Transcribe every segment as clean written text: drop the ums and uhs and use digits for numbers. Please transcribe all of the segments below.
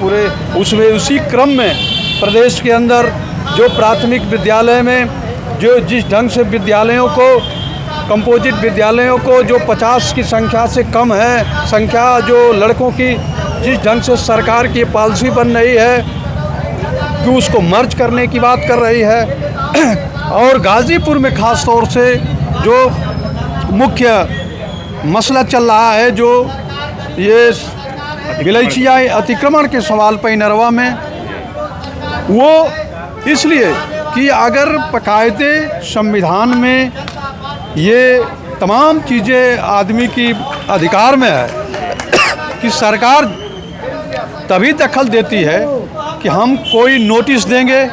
पूरे उसमें उसी क्रम में प्रदेश के अंदर जो प्राथमिक विद्यालय में जो जिस ढंग से विद्यालयों को कंपोजिट विद्यालयों को जो 50 की संख्या से कम है संख्या जो लड़कों की, जिस ढंग से सरकार की पॉलिसी बन रही है कि उसको मर्ज करने की बात कर रही है और गाज़ीपुर में ख़ास तौर से जो मुख्य मसला चल रहा है जो ये गलीचिया अतिक्रमण के सवाल पर इनरवा में, वो इसलिए कि अगर बाकायदे संविधान में ये तमाम चीज़ें आदमी की अधिकार में है कि सरकार तभी दखल देती है कि हम कोई नोटिस देंगे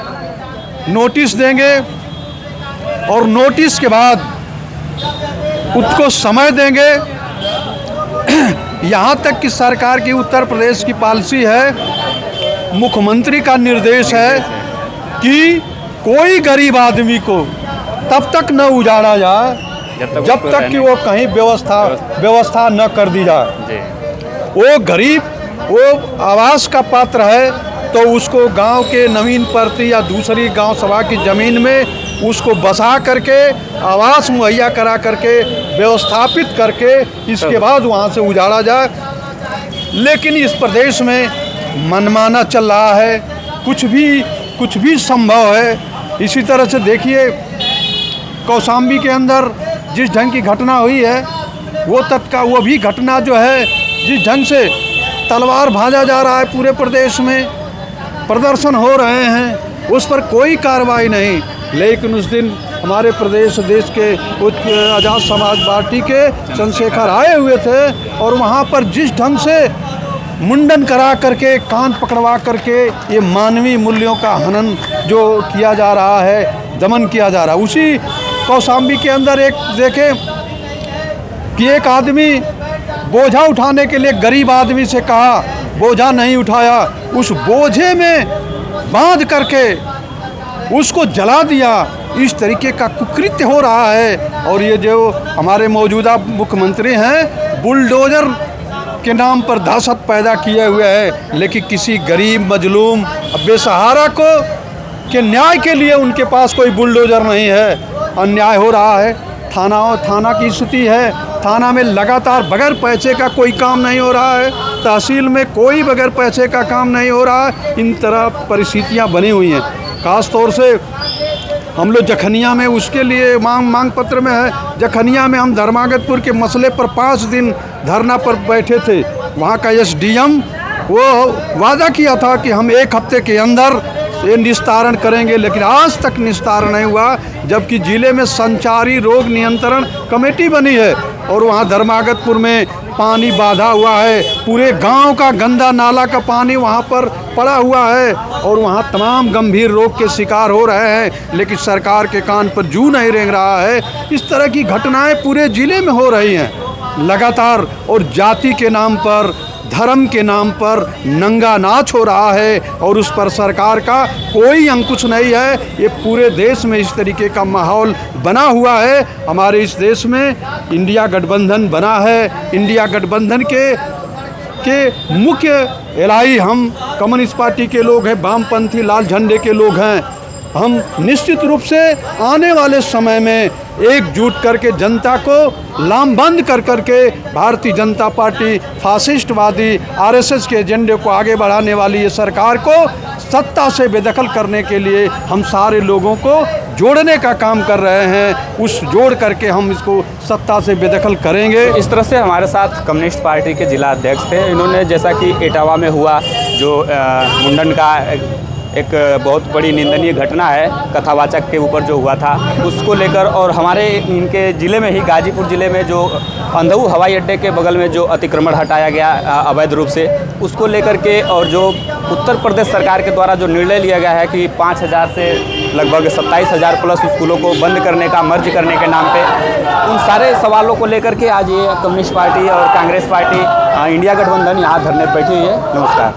और नोटिस के बाद उसको समय देंगे। यहाँ तक कि सरकार की उत्तर प्रदेश की पॉलिसी है, मुख्यमंत्री का निर्देश है कि कोई गरीब आदमी को तब तक न उजाड़ा जाए जब तक कि वो कहीं व्यवस्था न कर दी जाए। वो गरीब वो आवास का पात्र है तो उसको गांव के नवीन परती या दूसरी गांव सभा की ज़मीन में उसको बसा करके आवास मुहैया करा करके व्यवस्थापित करके इसके बाद वहाँ से उजाड़ा जाए। लेकिन इस प्रदेश में मनमाना चल रहा है, कुछ भी संभव है। इसी तरह से देखिए कौशाम्बी के अंदर जिस ढंग की घटना हुई है वो भी घटना जो है जिस ढंग से तलवार भाजा जा रहा है, पूरे प्रदेश में प्रदर्शन हो रहे हैं, उस पर कोई कार्रवाई नहीं। लेकिन उस दिन हमारे देश के उच्च आज़ाद समाज पार्टी के चंद्रशेखर आए हुए थे और वहाँ पर जिस ढंग से मुंडन करा करके कान पकड़वा करके ये मानवीय मूल्यों का हनन जो किया जा रहा है, दमन किया जा रहा है। उसी कौशाम्बी के अंदर एक देखें कि एक आदमी बोझा उठाने के लिए गरीब आदमी से कहा, बोझा नहीं उठाया, उस बोझे में बांध करके उसको जला दिया। इस तरीके का कुकृत्य हो रहा है। और ये जो हमारे मौजूदा मुख्यमंत्री हैं बुलडोज़र के नाम पर दहशत पैदा किए हुए हैं, लेकिन किसी गरीब मजलूम बेसहारा को के न्याय के लिए उनके पास कोई बुलडोज़र नहीं है। अन्याय हो रहा है। थाना की स्थिति है, थाना में लगातार बगैर पैसे का कोई काम नहीं हो रहा है, तहसील में कोई बगैर पैसे का काम नहीं हो रहा है। इन तरह परिस्थितियां बनी हुई हैं। खास तौर से हम लोग जखनिया में उसके लिए मांग पत्र में है। जखनिया में हम धर्मागतपुर के मसले पर 5 दिन धरना पर बैठे थे। वहाँ का SDM वो वादा किया था कि हम 1 हफ्ते के अंदर ये निस्तारण करेंगे, लेकिन आज तक निस्तारण नहीं हुआ। जबकि ज़िले में संचारी रोग नियंत्रण कमेटी बनी है और वहाँ धर्मागतपुर में पानी बाधा हुआ है, पूरे गांव का गंदा नाला का पानी वहाँ पर पड़ा हुआ है और वहाँ तमाम गंभीर रोग के शिकार हो रहे हैं, लेकिन सरकार के कान पर जू नहीं रेंग रहा है। इस तरह की घटनाएं पूरे ज़िले में हो रही हैं लगातार और जाति के नाम पर, धर्म के नाम पर नंगा नाच हो रहा है और उस पर सरकार का कोई अंकुश नहीं है। ये पूरे देश में इस तरीके का माहौल बना हुआ है। हमारे इस देश में इंडिया गठबंधन बना है। इंडिया गठबंधन के मुख्य इलाही हम कम्युनिस्ट पार्टी के लोग हैं, वामपंथी लाल झंडे के लोग हैं। हम निश्चित रूप से आने वाले समय में एकजुट करके जनता को लामबंद कर करके भारतीय जनता पार्टी फासिस्टवादी RSS के एजेंडे को आगे बढ़ाने वाली ये सरकार को सत्ता से बेदखल करने के लिए हम सारे लोगों को जोड़ने का काम कर रहे हैं। उस जोड़ करके हम इसको सत्ता से बेदखल करेंगे। इस तरह से हमारे साथ कम्युनिस्ट पार्टी के जिला अध्यक्ष थे। इन्होंने जैसा कि इटावा में हुआ जो मुंडन का एक बहुत बड़ी निंदनीय घटना है, कथावाचक के ऊपर जो हुआ था उसको लेकर, और हमारे इनके ज़िले में ही गाजीपुर ज़िले में जो अंधऊ हवाई अड्डे के बगल में जो अतिक्रमण हटाया गया अवैध रूप से, उसको लेकर के, और जो उत्तर प्रदेश सरकार के द्वारा जो निर्णय लिया गया है कि 5000 से लगभग 27,000 प्लस स्कूलों को बंद करने का, मर्ज करने के नाम पे, उन सारे सवालों को लेकर के आज ये कम्युनिस्ट पार्टी और कांग्रेस पार्टी इंडिया गठबंधन यहाँ धरने पर बैठी हुई है। नमस्कार।